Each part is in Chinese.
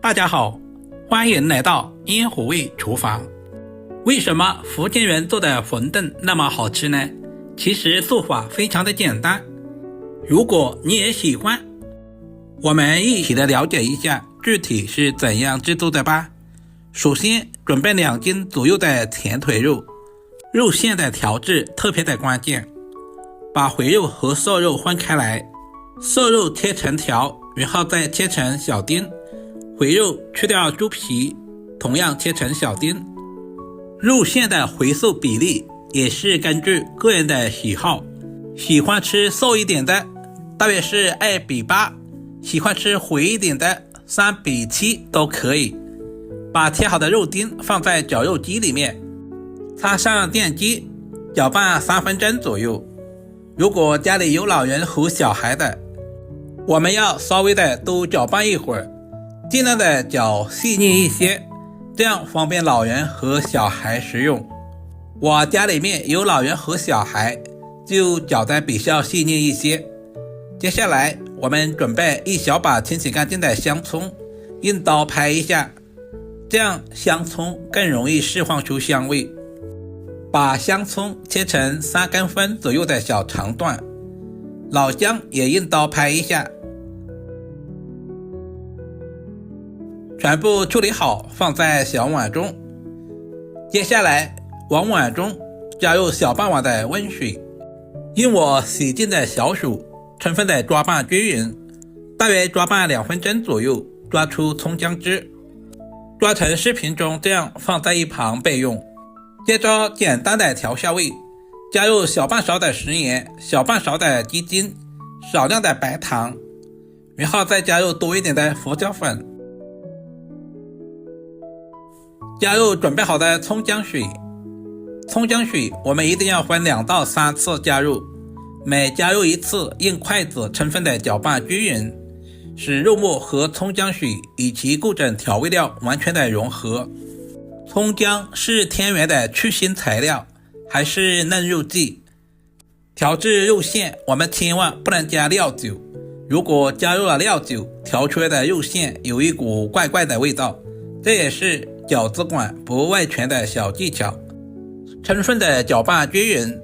大家好，歡迎來到煙火味廚房。為什麼福建人做的餛飩那麼好吃呢？其實做法非常的簡單，如果你也喜歡，我們一起來了解一下具體是怎樣制作的吧。首先準備2斤左右的前腿肉，肉餡的調製特別的關鍵，把回肉和瘦肉分開來，瘦肉切成條，然後再切成小丁，回肉去掉豬皮，同樣切成小丁。肉餡的回瘦比例也是根據個人的喜好，喜歡吃瘦一點的大約是2:8，喜歡吃回一點的3:7都可以。把切好的肉丁放在絞肉機裡面，插上電機，攪拌3分鐘左右。如果家裡有老人和小孩的，我們要稍微的多攪拌一會兒，盡量的攪細膩一些，這樣方便老人和小孩食用。我家裡面有老人和小孩，就攪得比較細膩一些。接下來我們準備1小把清洗乾淨的香蔥，用刀拍一下，這樣香蔥更容易釋放出香味。把香蔥切成3公分左右的小長段，老薑也用刀拍一下，全部處理好放在小碗中。接下來往碗中加入小半碗的溫水，用我洗淨的小手充分的抓拌均勻，大約抓拌2分鐘左右，抓出蔥薑汁，抓成視頻中這樣放在一旁備用。接着簡單的調下味，加入小半勺的食鹽，小半勺的雞精，少量的白糖，然後再加入多一點的胡椒粉，加入準備好的蔥薑水。蔥薑水我們一定要分2到3次加入，每加入1次用筷子充分的攪拌均勻，使肉末和蔥薑水以及各種調味料完全的融合。蔥薑是天然的去腥材料，還是嫩肉劑。調製肉餡我們千萬不能加料酒，如果加入了料酒，調出來的肉餡有一股怪怪的味道，這也是餃子館不外傳的小技巧。充分的攪拌均勻，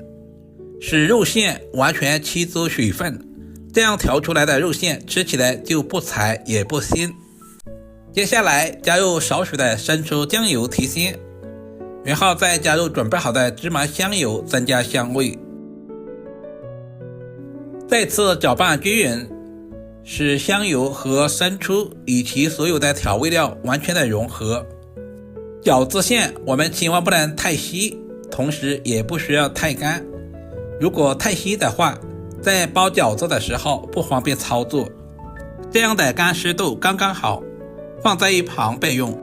使肉餡完全吸收水分，這樣調出來的肉餡吃起來就不柴也不腥。接下來加入少許的生抽醬油提鮮，然後再加入準備好的芝麻香油增加香味。再次攪拌均勻，使香油和生抽以及所有的調味料完全的融合。饺子餡我們千萬不能太稀，同時也不需要太乾，如果太稀的話，在包饺子的时候不方便操作。這樣的乾濕度剛剛好，放在一旁備用。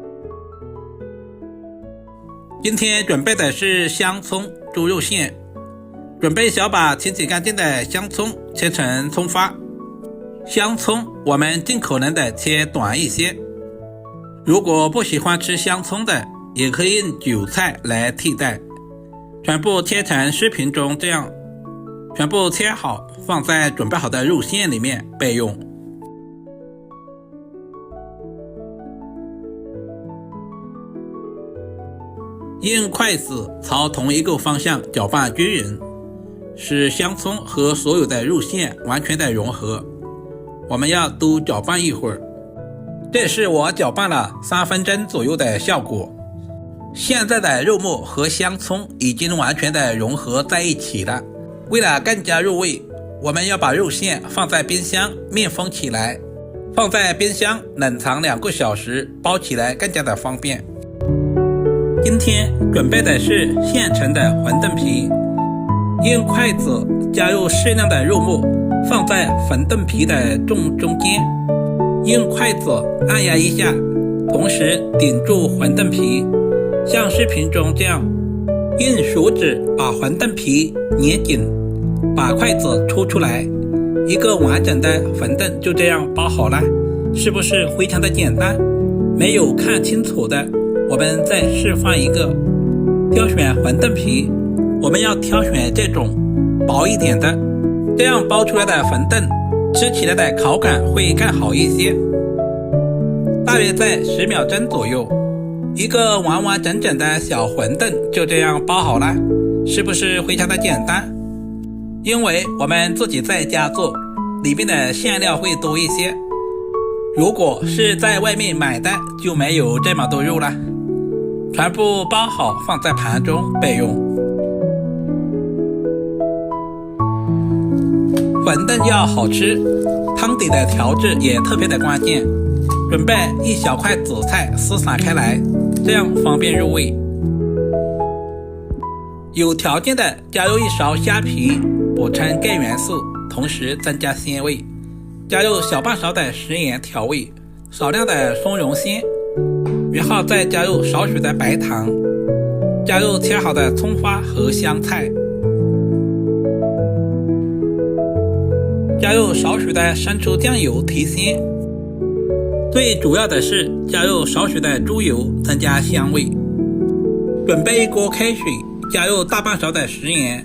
今天準備的是香蔥豬肉餡，準備小把清洗乾淨的香蔥切成蔥花。香蔥我們盡可能的切短一些，如果不喜歡吃香蔥的，也可以用韭菜來替代。全部切成視頻中這樣，全部切好放在準備好的肉餡裡面備用。用筷子朝同一個方向攪拌均勻，使香蔥和所有的肉餡完全的融合。我們要多攪拌一會兒，這是我攪拌了3分鐘左右的效果。現在的肉末和香蔥已經完全的融合在一起了。為了更加入味，我們要把肉餡放在冰箱密封起來，放在冰箱冷藏2個小時，包起來更加的方便。今天準備的是現成的餛飩皮，用筷子加入適量的肉末，放在餛飩皮的中間，用筷子按壓一下，同時頂住餛飩皮，像視頻中這樣，用手指把餛飩皮粘緊，把筷子抽出來，一個完整的餛飩就這樣包好了，是不是非常的簡單？沒有看清楚的，我們再示範一個。挑選餛飩皮，我們要挑選這種薄一點的，這樣包出來的餛飩吃起來的口感會更好一些。大約在10秒鐘左右，一個完完整整的小餛飩就這樣包好了，是不是非常的簡單？因為我們自己在家做，裡面的餡料會多一些，如果是在外面買的就沒有這麼多肉了。全部包好放在盤中備用。餛飩要好吃，湯底的調製也特別的關鍵。準備一小塊紫菜撕散開來，這樣方便入味。有條件的加入一勺蝦皮，補充鈣元素，同時增加鮮味。加入小半勺的食鹽調味，少量的松茸鮮，然後再加入少許的白糖，加入切好的蔥花和香菜，加入少許的生抽醬油提鮮，最主要的是加入少許的豬油增加香味。準備一鍋開水，加入大半勺的食鹽，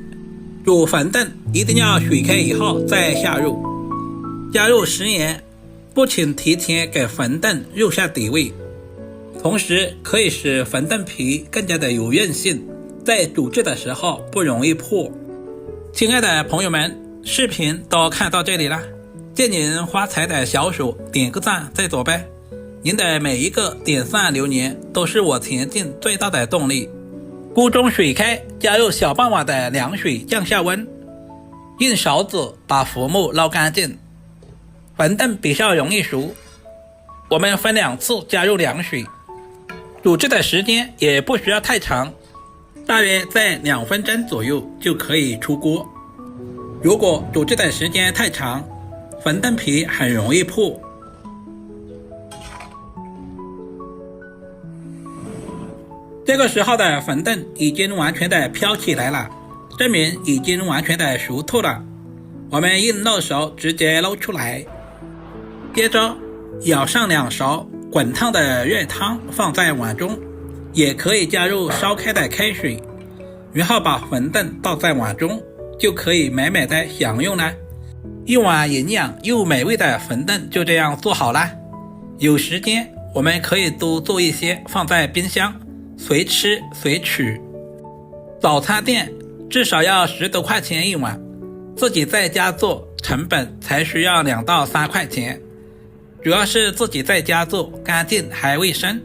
煮餛飩一定要水開以後再下入。加入食鹽不僅提前給餛飩入下底味，同時可以使餛飩皮更加的有韌性，在煮製的時候不容易破。親愛的朋友們，視頻都看到這裡了，借您發財的小手點個讚再走唄。您的每一個點讚留言都是我前進最大的動力。鍋中水開，加入小半碗的涼水降下溫，用勺子把浮沫撈乾淨。餛飩比較容易熟，我們分2次加入涼水，煮製的時間也不需要太長，大約在2分鐘左右就可以出鍋。如果煮製的時間太長，餛飩皮很容易破。這個時候的餛飩已經完全的飄起來了，證明已經完全的熟透了。我們用漏勺直接撈出來，接着舀上2勺滾燙的熱湯放在碗中，也可以加入燒開的開水，然後把餛飩倒在碗中，就可以美美的享用了。一碗營養又美味的餛飩就這樣做好了。有時間我們可以多做一些放在冰箱，隨吃隨取。早餐店至少要10多塊錢一碗，自己在家做成本才需要2到3塊錢。主要是自己在家做乾淨還衛生。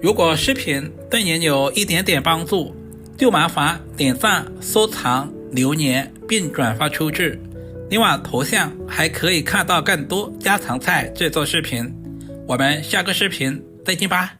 如果視頻對您有一點點幫助，就麻煩點讚、收藏、留言並轉發出去。另外頭像還可以看到更多家常菜製作視頻。我們下個視頻再見吧。